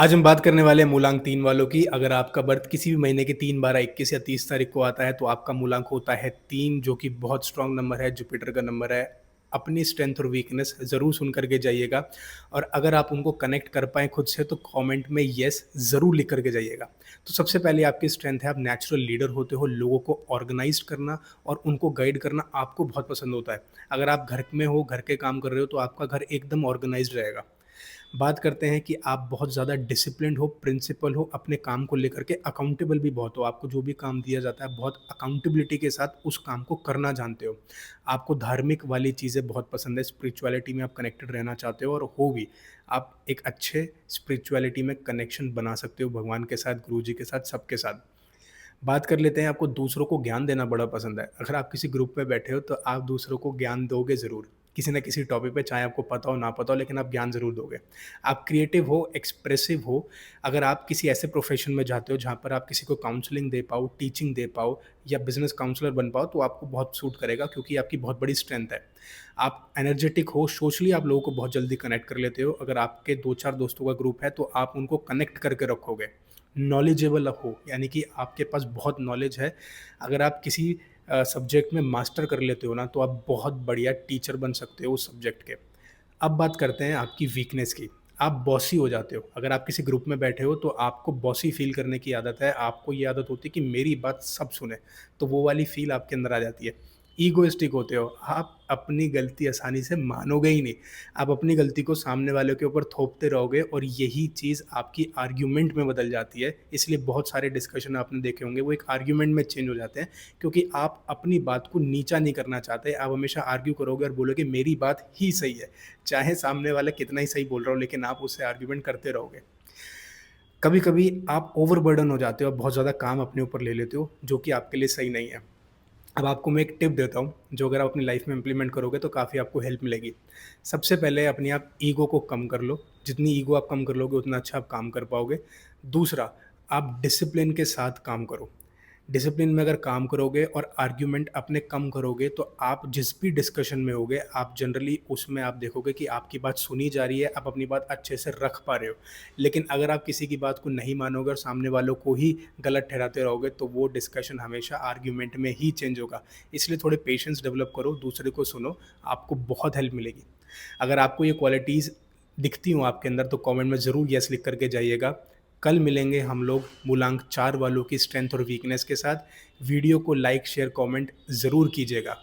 आज हम बात करने वाले हैं मूलांक 3 वालों की। अगर आपका बर्थ किसी भी महीने की 3, 12, 21 या 30 तारीख को आता है, तो आपका मूलांक होता है 3, जो कि बहुत स्ट्रॉन्ग नंबर है, जुपिटर का नंबर है। अपनी स्ट्रेंथ और वीकनेस ज़रूर सुन कर के जाइएगा और अगर आप उनको कनेक्ट कर पाएँ खुद से, तो कमेंट में येस ज़रूर लिख कर के जाइएगा। तो सबसे पहले आपकी स्ट्रेंथ है, आप नेचुरल लीडर होते हो, लोगों को ऑर्गनाइज़ करना और उनको गाइड करना आपको बहुत पसंद होता है। अगर आप घर में हो, घर के काम कर रहे हो, तो आपका घर एकदम ऑर्गनाइज़्ड रहेगा। बात करते हैं कि आप बहुत ज़्यादा डिसिप्लिन्ड हो, प्रिंसिपल हो, अपने काम को लेकर के अकाउंटेबल भी बहुत हो। आपको जो भी काम दिया जाता है, बहुत अकाउंटेबिलिटी के साथ उस काम को करना जानते हो। आपको धार्मिक वाली चीज़ें बहुत पसंद है, स्पिरिचुअलिटी में आप कनेक्टेड रहना चाहते हो और हो भी। आप एक अच्छे स्पिरिचुअलिटी में कनेक्शन बना सकते हो भगवान के साथ, गुरुजी के साथ, सबके साथ। बात कर लेते हैं, आपको दूसरों को ज्ञान देना बड़ा पसंद है। अगर आप किसी ग्रुप में बैठे हो, तो आप दूसरों को ज्ञान दोगे ज़रूर। किसी न किसी टॉपिक पे, चाहे आपको पता हो, ना पता हो, लेकिन आप ज्ञान ज़रूर दोगे। आप क्रिएटिव हो, एक्सप्रेसिव हो। अगर आप किसी ऐसे प्रोफ़ेशन में जाते हो, जहाँ पर आप किसी को काउंसलिंग दे पाओ, टीचिंग दे पाओ या बिज़नेस काउंसलर बन पाओ, तो आपको बहुत सूट करेगा क्योंकि आपकी बहुत बड़ी स्ट्रेंथ है। आप एनर्जेटिक हो, सोशली आप लोगों को बहुत जल्दी कनेक्ट कर लेते हो। अगर आपके 2-4 दोस्तों का ग्रुप है, तो आप उनको कनेक्ट करके रखोगे। नॉलेजेबल हो, यानी कि आपके पास बहुत नॉलेज है। अगर आप किसी सब्जेक्ट में मास्टर कर लेते हो ना, तो आप बहुत बढ़िया टीचर बन सकते हो उस सब्जेक्ट के। अब बात करते हैं आपकी वीकनेस की। आप बॉसी हो जाते हो। अगर आप किसी ग्रुप में बैठे हो, तो आपको बॉसी फ़ील करने की आदत है। आपको ये आदत होती है कि मेरी बात सब सुने, तो वो वाली फ़ील आपके अंदर आ जाती है। ईगोइस्टिक होते हो। आप अपनी गलती आसानी से मानोगे ही नहीं। आप अपनी गलती को सामने वाले के ऊपर थोपते रहोगे और यही चीज़ आपकी आर्ग्यूमेंट में बदल जाती है। इसलिए बहुत सारे डिस्कशन आपने देखे होंगे, वो एक आर्ग्यूमेंट में चेंज हो जाते हैं, क्योंकि आप अपनी बात को नीचा नहीं करना चाहते। आप हमेशा आर्ग्यू करोगे और बोलोगे मेरी बात ही सही है। चाहे सामने वाला कितना ही सही बोल रहा हो, लेकिन आप उससे आर्ग्यूमेंट करते रहोगे। कभी-कभी आप ओवरबर्डन हो जाते हो, आप बहुत ज़्यादा काम अपने ऊपर ले लेते हो, जो कि आपके लिए सही नहीं है। अब आपको मैं एक टिप देता हूँ, जो अगर आप अपनी लाइफ़ में इम्प्लीमेंट करोगे, तो काफ़ी आपको हेल्प मिलेगी। सबसे पहले अपनी आप ईगो को कम कर लो। जितनी ईगो आप कम कर लोगे, उतना अच्छा आप काम कर पाओगे। दूसरा, आप डिसिप्लिन के साथ काम करो। डिसिप्लिन में अगर काम करोगे और आर्ग्यूमेंट अपने कम करोगे, तो आप जिस भी डिस्कशन में होगे, आप जनरली उसमें आप देखोगे कि आपकी बात सुनी जा रही है, आप अपनी बात अच्छे से रख पा रहे हो। लेकिन अगर आप किसी की बात को नहीं मानोगे और सामने वालों को ही गलत ठहराते रहोगे, तो वो डिस्कशन हमेशा आर्ग्यूमेंट में ही चेंज होगा। इसलिए थोड़े पेशेंस डेवलप करो, दूसरे को सुनो, आपको बहुत हेल्प मिलेगी। अगर आपको ये क्वालिटीज़ दिखती हों आपके अंदर, तो कमेंट में ज़रूर येस लिख करके जाइएगा। कल मिलेंगे हम लोग मूलांक 4 वालों की स्ट्रेंथ और वीकनेस के साथ। वीडियो को लाइक, शेयर, कमेंट ज़रूर कीजिएगा।